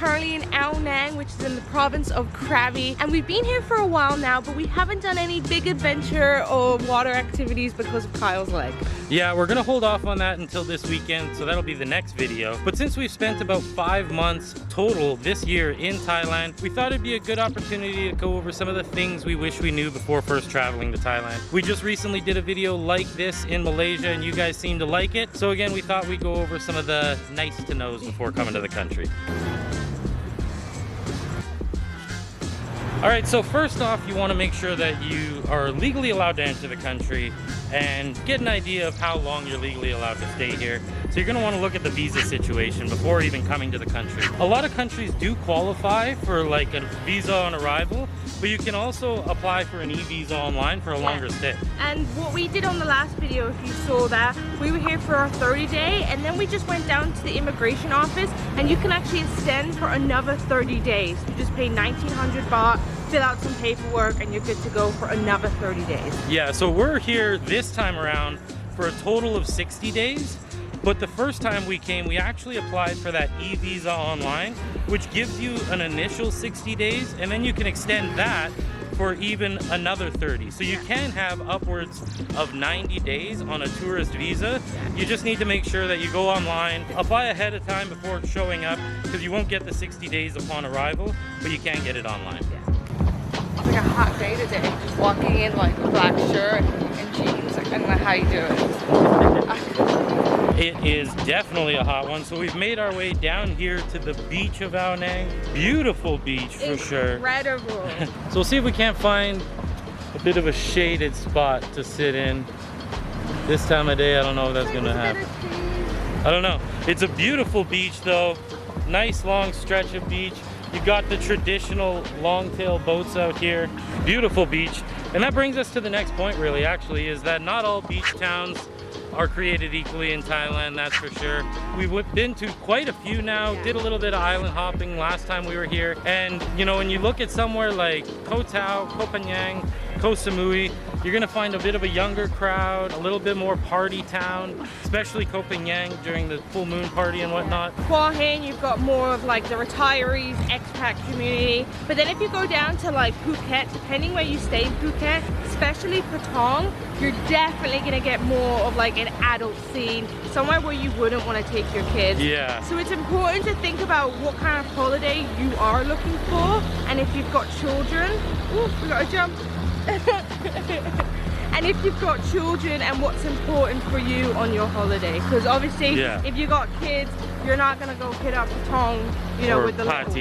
currently in Ao Nang, which is in the province of Krabi, and we've been here for a while now, but we haven't done any big adventure or water activities because of Kyle's leg. Yeah, we're gonna hold off on that until this weekend, so that'll be the next video. But since we've spent about 5 months total this year in Thailand, we thought it'd be a good opportunity to go over some of the things we wish we knew before first traveling to Thailand. We just recently did a video like this in Malaysia, and you guys seemed to like it. So again, we thought we'd go over some of the nice to knows before coming to the country. All right, so first off, you want to make sure that you are legally allowed to enter the country and get an idea of how long you're legally allowed to stay here. So you're going to want to look at the visa situation before even coming to the country. A lot of countries do qualify for like a visa on arrival, but you can also apply for an e-visa online for a longer stay. And what we did on the last video, if you saw that, we were here for our 30-day, and then we just went down to the immigration office, and you can actually extend for another 30 days. You just pay 1,900 baht, fill out some paperwork, and you're good to go for another 30 days. Yeah, so we're here this time around for a total of 60 days. But the first time we came, we actually applied for that e-visa online, which gives you an initial 60 days, and then you can extend that for even another 30. So you can have upwards of 90 days on a tourist visa. You just need to make sure that you go online, apply ahead of time before showing up, because you won't get the 60 days upon arrival, but you can get it online. It's like a hot day today. Just walking in like a black shirt and jeans. Like, I don't know how you do it. It is definitely a hot one. So we've made our way down here to the beach of Ao Nang. Beautiful beach for sure. Incredible. So we'll see if we can't find a bit of a shaded spot to sit in. This time of day, I don't know if that's gonna happen. I don't know. It's a beautiful beach though. Nice long stretch of beach. You've got the traditional long-tail boats out here. Beautiful beach. And that brings us to the next point really actually, is that not all beach towns are created equally in Thailand, that's for sure. We've been to quite a few now, did a little bit of island hopping last time we were here. And you know, when you look at somewhere like Koh Tao, Koh Phangan, Koh Samui, you're gonna find a bit of a younger crowd, a little bit more party town, especially Koh Phangan during the full moon party and whatnot. Hua Hin, you've got more of like the retirees, expat community. But then if you go down to like Phuket, depending where you stay in Phuket, especially Patong, you're definitely gonna get more of like an adult scene, somewhere where you wouldn't want to take your kids. Yeah. So it's important to think about what kind of holiday you are looking for, and if you've got children, ooh, we gotta jump. And if you've got children and what's important for you on your holiday, because obviously if you got kids, you're not gonna go hit up Patong, you know, or with the little,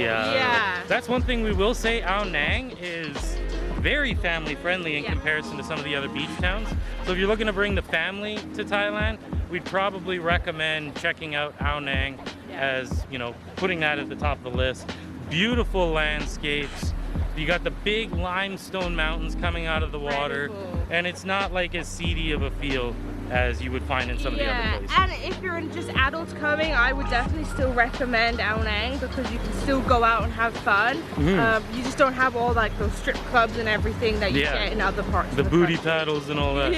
That's one thing we will say. Ao Nang is very family friendly in comparison to some of the other beach towns. So if you're looking to bring the family to Thailand, we'd probably recommend checking out Ao Nang as, you know, putting that at the top of the list. Beautiful landscapes. You got the big limestone mountains coming out of the water, and it's not like as seedy of a feel as you would find in some of the other places. And if you're just adults coming, I would definitely still recommend Ao Nang, because you can still go out and have fun. You just don't have all like those strip clubs and everything that you get in other parts of the booty country. paddles and all that.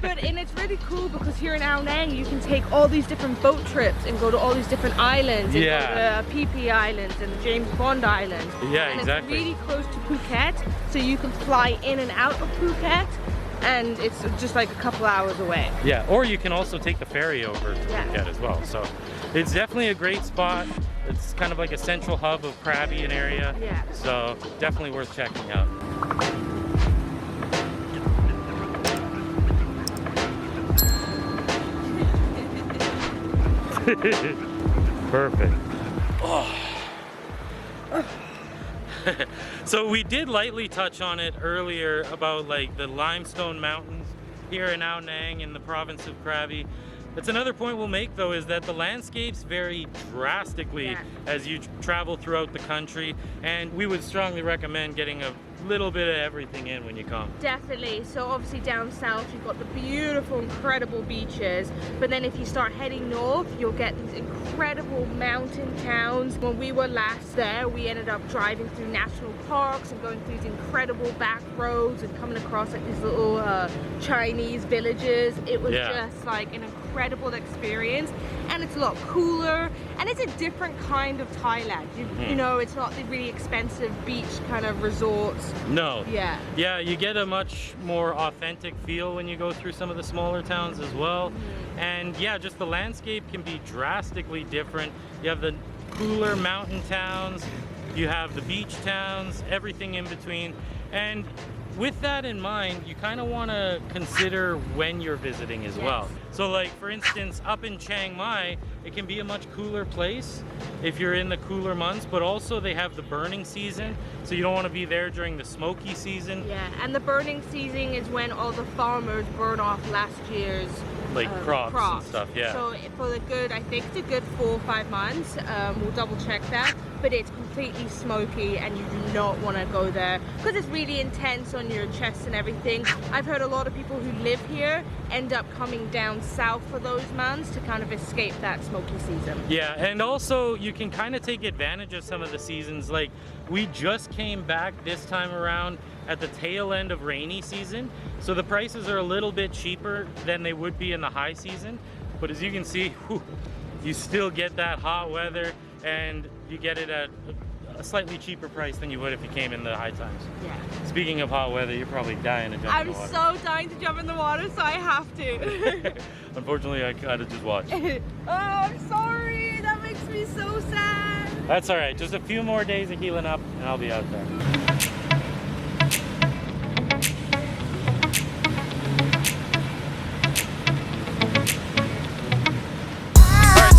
And it's really cool because here in Ao Nang you can take all these different boat trips and go to all these different islands, and go to PP Islands and the James Bond Island. And it's really close to Phuket, so you can fly in and out of Phuket, and it's just like a couple hours away. Yeah, or you can also take the ferry over to Phuket as well. So it's definitely a great spot. It's kind of like a central hub of Krabi area. So definitely worth checking out. Perfect. So we did lightly touch on it earlier about like the limestone mountains here in Ao Nang in the province of Krabi. That's another point we'll make though, is that the landscapes vary drastically as you travel throughout the country, and we would strongly recommend getting a little bit of everything in when you come. Definitely. So obviously down south you've got the beautiful, incredible beaches, but then if you start heading north you'll get these incredible mountain towns. When we were last there, we ended up driving through national parks and going through these incredible back roads and coming across like these little Chinese villages. It was just like an incredible experience. and it's a lot cooler, and it's a different kind of Thailand. You know, it's not the really expensive beach kind of resorts. No. Yeah. Yeah, you get a much more authentic feel when you go through some of the smaller towns as well. And yeah, just the landscape can be drastically different. You have the cooler mountain towns, you have the beach towns, everything in between. And with that in mind, you kind of want to consider when you're visiting as well. So like, for instance, up in Chiang Mai, it can be a much cooler place if you're in the cooler months, but also they have the burning season, so you don't want to be there during the smoky season. Yeah, and the burning season is when all the farmers burn off last year's like crops and stuff, yeah. So for the good, I think it's a good 4 or 5 months. We'll double check that, but it's completely smoky and you do not want to go there because it's really intense on your chest and everything. I've heard a lot of people who live here end up coming down south for those months to kind of escape that smoky season. Yeah, and also you can kind of take advantage of some of the seasons. Like, we just came back this time around at the tail end of rainy season, so the prices are a little bit cheaper than they would be in the high season. But as you can see, you still get that hot weather, and you get it at a slightly cheaper price than you would if you came in the high times. Yeah. Speaking of hot weather, you're probably dying to jump in the water. I'm so dying to jump in the water, so I have to. Unfortunately, I gotta just watch. Oh, I'm sorry. That makes me so sad. That's all right. Just a few more days of healing up, and I'll be out there.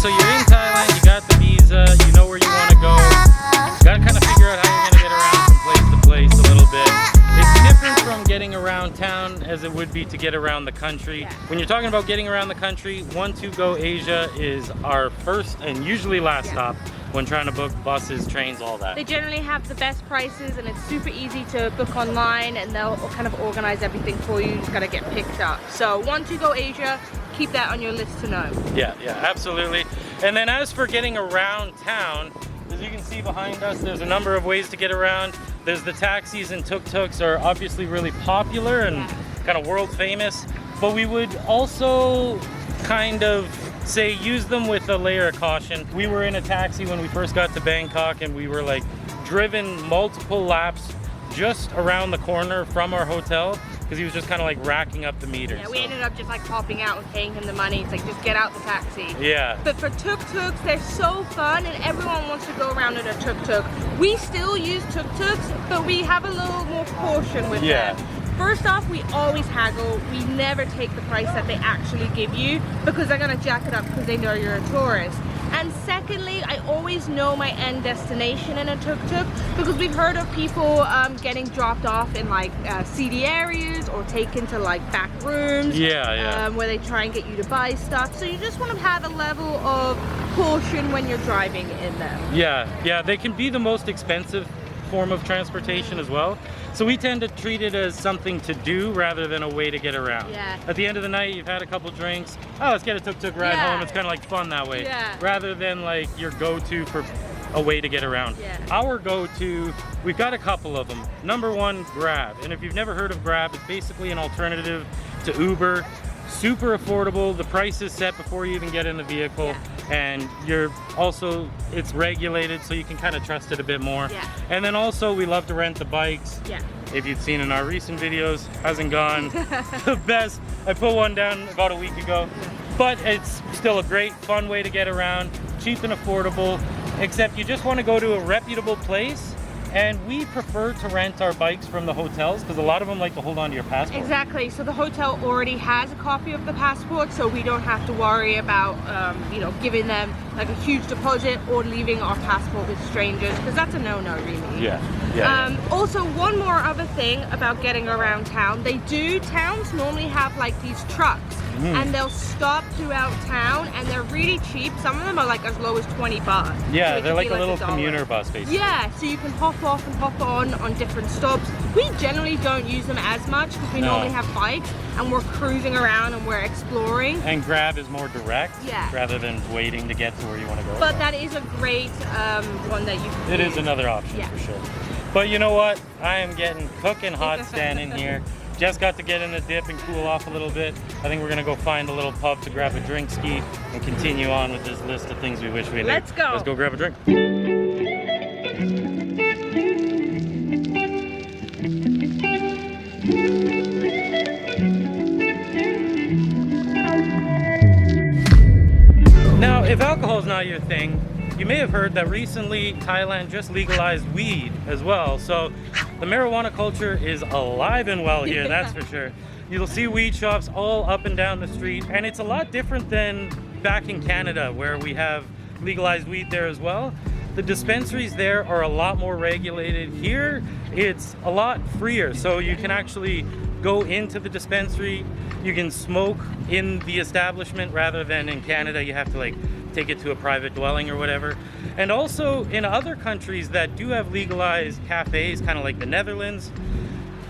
So you're in Thailand, you got the visa, you know where you want to go. You got to kind of figure out how you're going to get around from place to place a little bit. It's different from getting around town as it would be to get around the country. Yeah. When you're talking about getting around the country, 1-2-Go Asia is our first and usually last stop when trying to book buses, trains, all that. They generally have the best prices and it's super easy to book online, and they'll kind of organize everything for you. You just got to get picked up. So 1-2-Go Asia, keep that on your list to know. Yeah, absolutely. And then as for getting around town, as you can see behind us, there's a number of ways to get around. There's the taxis, and tuk-tuks are obviously really popular and kind of world famous, but we would also kind of say use them with a layer of caution. We were in a taxi when we first got to Bangkok, and we were like driven multiple laps just around the corner from our hotel because he was just kind of like racking up the meter. Yeah, we ended up just like popping out and paying him the money. It's like, just get out the taxi. Yeah. But for tuk-tuks, they're so fun and everyone wants to go around in a tuk-tuk. We still use tuk-tuks, but we have a little more caution with them. First off, we always haggle. We never take the price that they actually give you because they're gonna jack it up because they know you're a tourist. And secondly, I always know my end destination in a tuk-tuk because we've heard of people getting dropped off in like seedy areas or taken to like back rooms where they try and get you to buy stuff. So you just want to have a level of caution when you're driving in them. Yeah, they can be the most expensive form of transportation as well. So we tend to treat it as something to do rather than a way to get around. Yeah. At the end of the night, you've had a couple drinks. Oh, let's get a tuk-tuk ride home. It's kind of like fun that way. Yeah. Rather than like your go-to for a way to get around. Yeah. Our go-to, we've got a couple of them. Number one, Grab. And if you've never heard of Grab, it's basically an alternative to Uber. Super affordable. The price is set before you even get in the vehicle, and it's regulated, so you can kind of trust it a bit more. And then also we love to rent the bikes. If you've seen in our recent videos, hasn't gone the best. I put one down about a week ago, but it's still a great fun way to get around, cheap and affordable, except you just want to go to a reputable place. And we prefer to rent our bikes from the hotels because a lot of them like to hold on to your passport. Exactly. So the hotel already has a copy of the passport, so we don't have to worry about, giving them like a huge deposit or leaving our passport with strangers, because that's a no-no, really. Also, one more other thing about getting around town. Towns normally have like these trucks. And they'll stop throughout town, and they're really cheap. Some of them are like as low as 20 baht. Yeah, so they're like a little commuter bus, basically. Yeah, so you can hop off and hop on different stops. We generally don't use them as much because we normally have bikes and we're cruising around and we're exploring. And Grab is more direct rather than waiting to get to where you want to go. But that is a great one that you can use. It is another option for sure. But you know what? I am getting cooking hot standing here. Jess got to get in the dip and cool off a little bit. I think we're gonna go find a little pub to grab a drink ski and continue on with this list of things we wish we knew. Let's go. Let's go grab a drink. Now, if alcohol is not your thing, you may have heard that recently Thailand just legalized weed as well. So the marijuana culture is alive and well here, that's for sure. You'll see weed shops all up and down the street, and it's a lot different than back in Canada where we have legalized weed there as well. The dispensaries there are a lot more regulated. Here, it's a lot freer, so you can actually go into the dispensary, you can smoke in the establishment rather than in Canada, you have to like take it to a private dwelling or whatever. And also in other countries that do have legalized cafes, kind of like the Netherlands,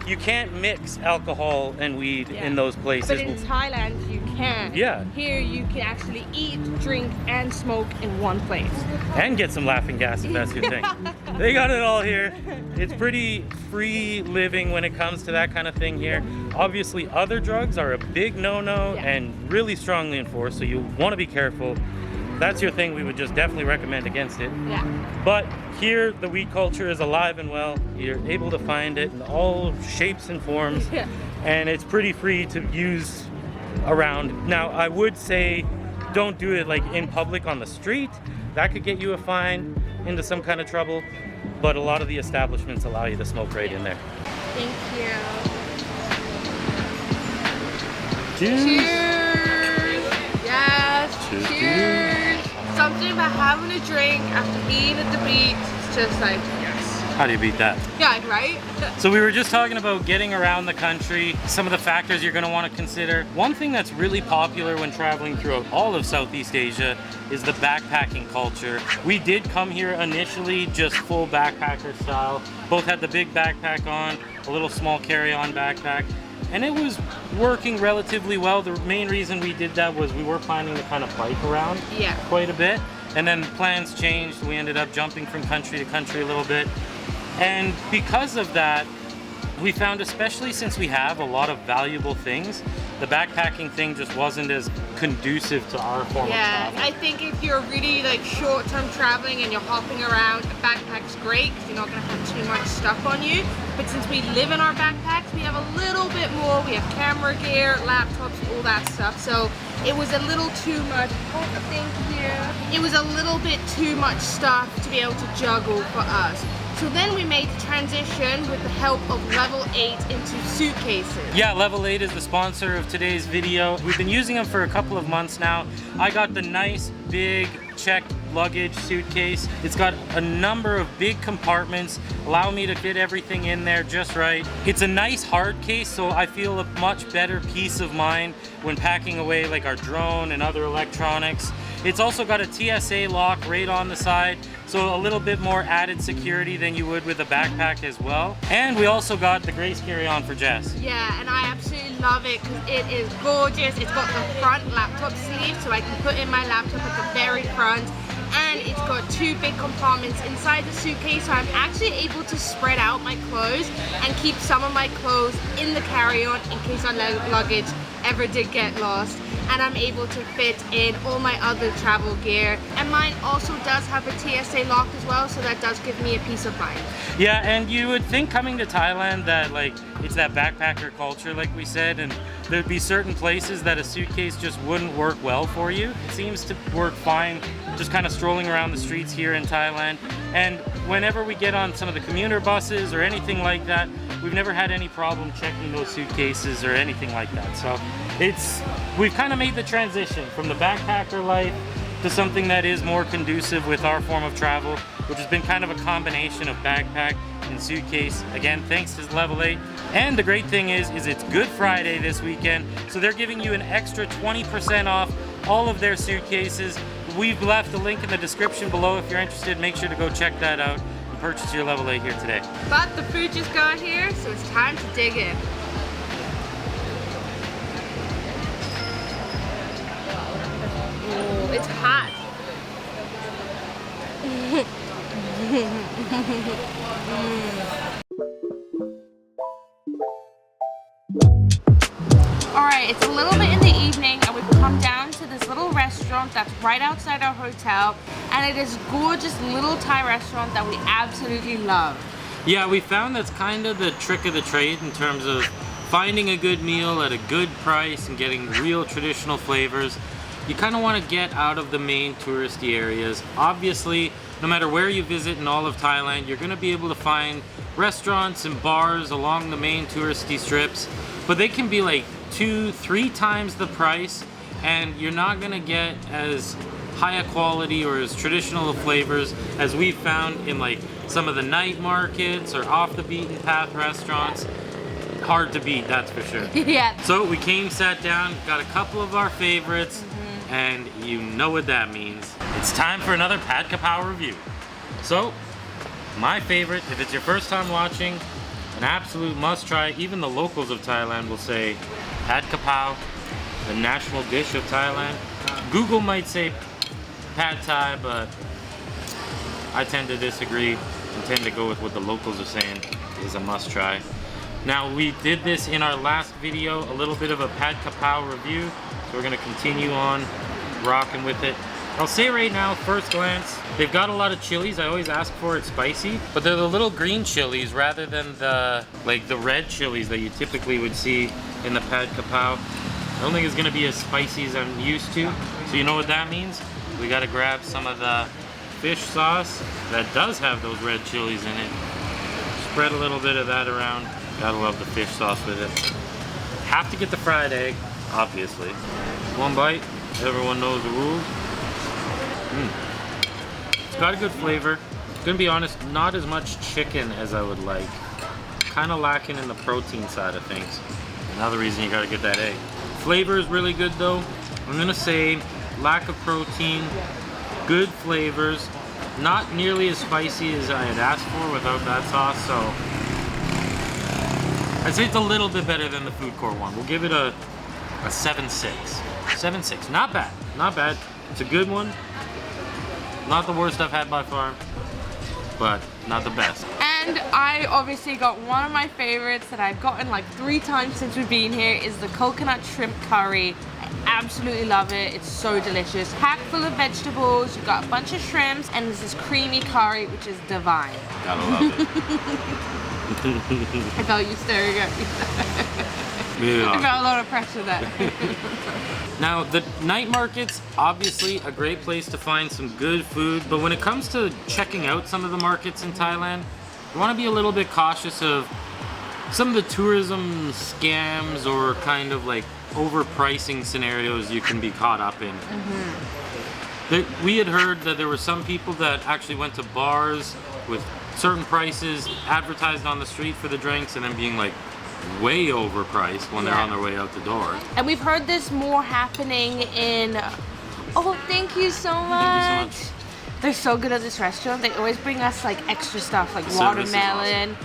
you can't mix alcohol and weed in those places. But in Thailand, you can. Yeah. Here, you can actually eat, drink, and smoke in one place. And get some laughing gas if that's your thing. They got it all here. It's pretty free living when it comes to that kind of thing here. Obviously, other drugs are a big no-no and really strongly enforced, so you want to be careful. If that's your thing, we would just definitely recommend against it. Yeah. But here, the weed culture is alive and well. You're able to find it in all shapes and forms, and it's pretty free to use around. Now, I would say don't do it like in public on the street. That could get you a fine, into some kind of trouble, but a lot of the establishments allow you to smoke right in there. Thank you. Cheers! Cheers! Yes! Cheers! Something about having a drink after being at the beach, it's just like, yes. How do you beat that? Yeah, right? So we were just talking about getting around the country, some of the factors you're going to want to consider. One thing that's really popular when traveling throughout all of Southeast Asia is the backpacking culture. We did come here initially just full backpacker style. Both had the big backpack on, a little small carry-on backpack, and it was working relatively well. The main reason we did that was we were planning to kind of bike around quite a bit, and then plans changed. We ended up jumping from country to country a little bit. And because of that, we found, especially since we have a lot of valuable things, the backpacking thing just wasn't as conducive to our form of travel. I think if you're really like short-term traveling and you're hopping around, a backpack's great because you're not going to have too much stuff on you. But since we live in our backpacks, we have a little bit more. We have camera gear, laptops, all that stuff. So it was a little too much. Oh, thank you. It was a little bit too much stuff to be able to juggle for us. So then we made the transition with the help of Level 8 into suitcases. Yeah, Level 8 is the sponsor of today's video. We've been using them for a couple of months now. I got the nice, big, checked luggage suitcase. It's got a number of big compartments, allow me to fit everything in there just right. It's a nice hard case, so I feel a much better peace of mind when packing away like our drone and other electronics. It's also got a TSA lock right on the side, so a little bit more added security than you would with a backpack as well. And we also got the Grace carry-on for Jess. Yeah, and I absolutely love it because it is gorgeous. It's got the front laptop sleeve, so I can put in my laptop at the very front. And it's got two big compartments inside the suitcase, so I'm actually able to spread out my clothes and keep some of my clothes in the carry-on in case our luggage ever did get lost. And I'm able to fit in all my other travel gear. And mine also does have a TSA lock as well, so that does give me a peace of mind. Yeah, and you would think coming to Thailand that like it's that backpacker culture like we said, and there'd be certain places that a suitcase just wouldn't work well for you. It seems to work fine just kind of strolling around the streets here in Thailand. And whenever we get on some of the commuter buses or anything like that, we've never had any problem checking those suitcases or anything like that. So we've kind of made the transition from the backpacker life to something that is more conducive with our form of travel, which has been kind of a combination of backpack and suitcase. Again, thanks to Level 8. And the great thing is it's Good Friday this weekend, so they're giving you an extra 20% off all of their suitcases. We've left a link in the description below if you're interested. Make sure to go check that out and purchase your Level 8 here today. But the food just got here, so it's time to dig in. Oh, it's hot. restaurant that's right outside our hotel, and it is a gorgeous little Thai restaurant that we absolutely love. Yeah, we found that's kind of the trick of the trade in terms of finding a good meal at a good price and getting real traditional flavors. You kind of want to get out of the main touristy areas. Obviously, no matter where you visit in all of Thailand, you're going to be able to find restaurants and bars along the main touristy strips, but they can be like 2-3 times the price, and you're not going to get as high a quality or as traditional flavors as we found in like some of the night markets or off the beaten path restaurants. Hard to beat, that's for sure. Yeah. So we came, sat down, got a couple of our favorites, and you know what that means. It's time for another Pad Kapow review. So, my favorite, if it's your first time watching, an absolute must try. Even the locals of Thailand will say Pad Kapow, the national dish of Thailand. Google might say Pad Thai, but I tend to disagree and tend to go with what the locals are saying is a must try. Now, we did this in our last video, a little bit of a Pad Kapow review, so we're gonna continue on rocking with it. I'll say right now, first glance, they've got a lot of chilies. I always ask for it spicy, but they're the little green chilies rather than the red chilies that you typically would see in the Pad Kapow. I don't think it's gonna be as spicy as I'm used to. So you know what that means? We gotta grab some of the fish sauce that does have those red chilies in it. Spread a little bit of that around. Gotta love the fish sauce with it. Have to get the fried egg, obviously. One bite, everyone knows the rules. It's got a good flavor. Gonna be honest, not as much chicken as I would like. Kind of lacking in the protein side of things. Another reason you gotta get that egg. Flavor is really good though. I'm gonna say lack of protein, good flavors, not nearly as spicy as I had asked for without that sauce, so I'd say it's a little bit better than the food court one. We'll give it a 7.6. 7.6, not bad, not bad. It's a good one. Not the worst I've had by far, but not the best. And I obviously got one of my favorites that I've gotten like 3 times since we've been here is the coconut shrimp curry. I absolutely love it. It's so delicious. Packed full of vegetables, you've got a bunch of shrimps, and there's this creamy curry, which is divine. Gotta love it. I felt you staring at me. Yeah. I felt a lot of pressure there. Now, the night market's obviously a great place to find some good food, but when it comes to checking out some of the markets in Thailand, you want to be a little bit cautious of some of the tourism scams or kind of like overpricing scenarios you can be caught up in. We had heard that there were some people that actually went to bars with certain prices advertised on the street for the drinks and then being like way overpriced when they're on their way out the door. And we've heard this more happening in... Oh, thank you so much. Thank you so much. They're so good at this restaurant. They always bring us like extra stuff like The service is watermelon,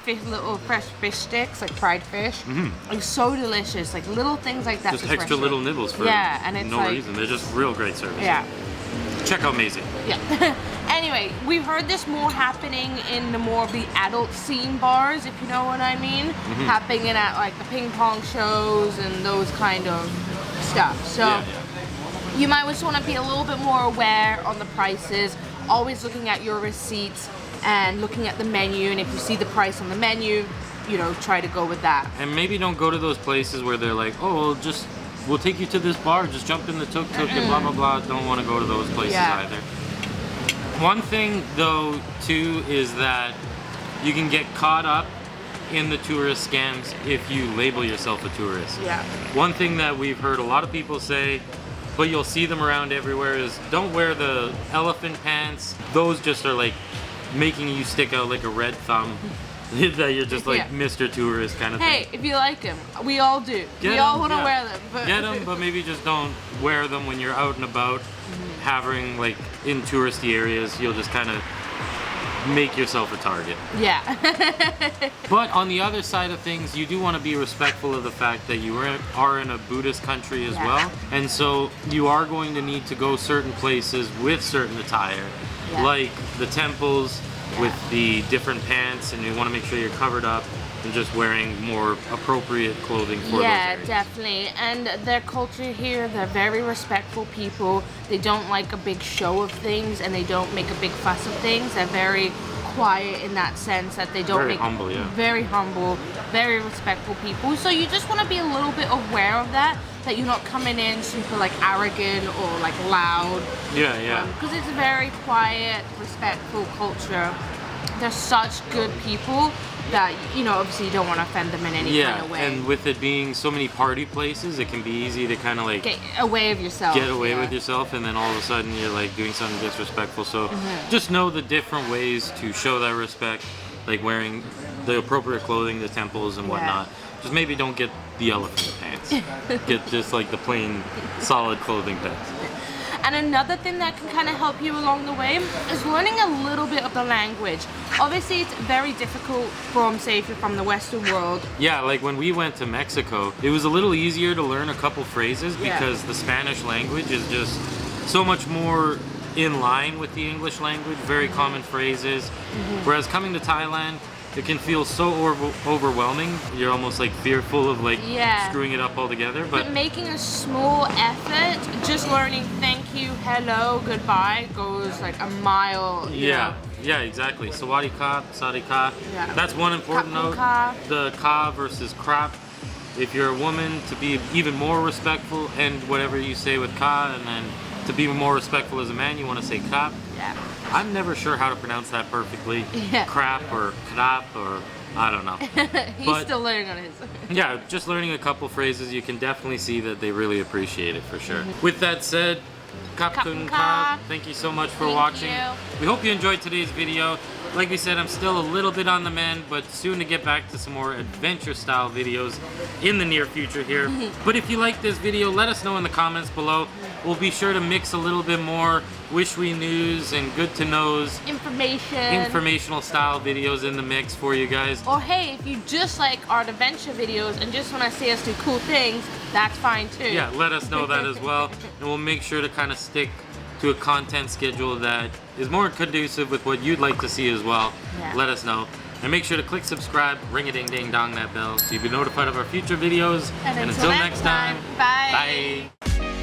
fish, little fresh fish sticks, like fried fish. Like so delicious, like little things like that. Just this extra restaurant. little nibbles for and it's no like, reason. They're just real great service. Yeah. Check out Amazing. Yeah. Anyway, we've heard this more happening in the more of the adult scene bars, if you know what I mean. Happening at like the ping pong shows and those kind of stuff. So you might just want to be a little bit more aware on the prices, always looking at your receipts and looking at the menu, and if you see the price on the menu, you know, try to go with that. And maybe don't go to those places where they're like, oh, we'll take you to this bar, just jump in the tuk-tuk and blah, blah, blah. Don't want to go to those places either. One thing, though, too, is that you can get caught up in the tourist scams if you label yourself a tourist. Yeah. One thing that we've heard a lot of people say, but you'll see them around everywhere, is don't wear the elephant pants. Those just are like making you stick out like a red thumb. That you're just like Mr. Tourist kind of thing. Hey, if you like them, we all do. We all want to wear them. But get them, but maybe just don't wear them when you're out and about, having like in touristy areas. You'll just kind of make yourself a target. Yeah. But on the other side of things, you do want to be respectful of the fact that you are in a Buddhist country as well, and so you are going to need to go certain places with certain attire, like the temples. With the different pants, and you want to make sure you're covered up. and just wearing more appropriate clothing for those areas. Definitely. And their culture here, they're very respectful people. They don't like a big show of things, and they don't make a big fuss of things. They're very quiet in that sense, that they don't very make humble, very humble, very respectful people. So you just want to be a little bit aware of that you're not coming in super like arrogant or like loud. Because it's a very quiet, respectful culture. They're such good people that, you know, obviously you don't want to offend them in any kind of way. And with it being so many party places, it can be easy to kind of like get away with yourself. With yourself, and then all of a sudden you're like doing something disrespectful. So just know the different ways to show that respect, like wearing the appropriate clothing to temples and whatnot. Just maybe don't get the elephant pants. Get just like the plain, solid clothing pants. And another thing that can kind of help you along the way is learning a little bit of the language. Obviously, it's very difficult from, say, if you're from the Western world. Yeah, like when we went to Mexico, it was a little easier to learn a couple phrases because the Spanish language is just so much more in line with the English language, very common phrases. Whereas coming to Thailand, it can feel so overwhelming. You're almost like fearful of like screwing it up altogether. But making a small effort, just learning thank you, hello, goodbye goes like a mile. Yeah, exactly. Sawadee ka, sadi ka. That's one important note. The ka versus krap. If you're a woman, to be even more respectful, and whatever you say with ka, and then to be more respectful as a man, you want to say krap. I'm never sure how to pronounce that perfectly. Crap or krap or I don't know. He's still learning on his. Just learning a couple phrases, you can definitely see that they really appreciate it for sure. With that said, Kapkun Ka, thank you so much for watching. We hope you enjoyed today's video. Like we said, I'm still a little bit on the mend, but soon to get back to some more adventure style videos in the near future here. But if you like this video, let us know in the comments below. We'll be sure to mix a little bit more wish we knews and good to knows informational style videos in the mix for you guys. Or hey, if you just like our adventure videos and just want to see us do cool things, that's fine too. Yeah, let us know that as well, and we'll make sure to kind of stick to a content schedule that is more conducive with what you'd like to see as well. Let us know. And make sure to click subscribe, ring a ding ding dong that bell so you'll be notified of our future videos. And until next time, bye. Bye.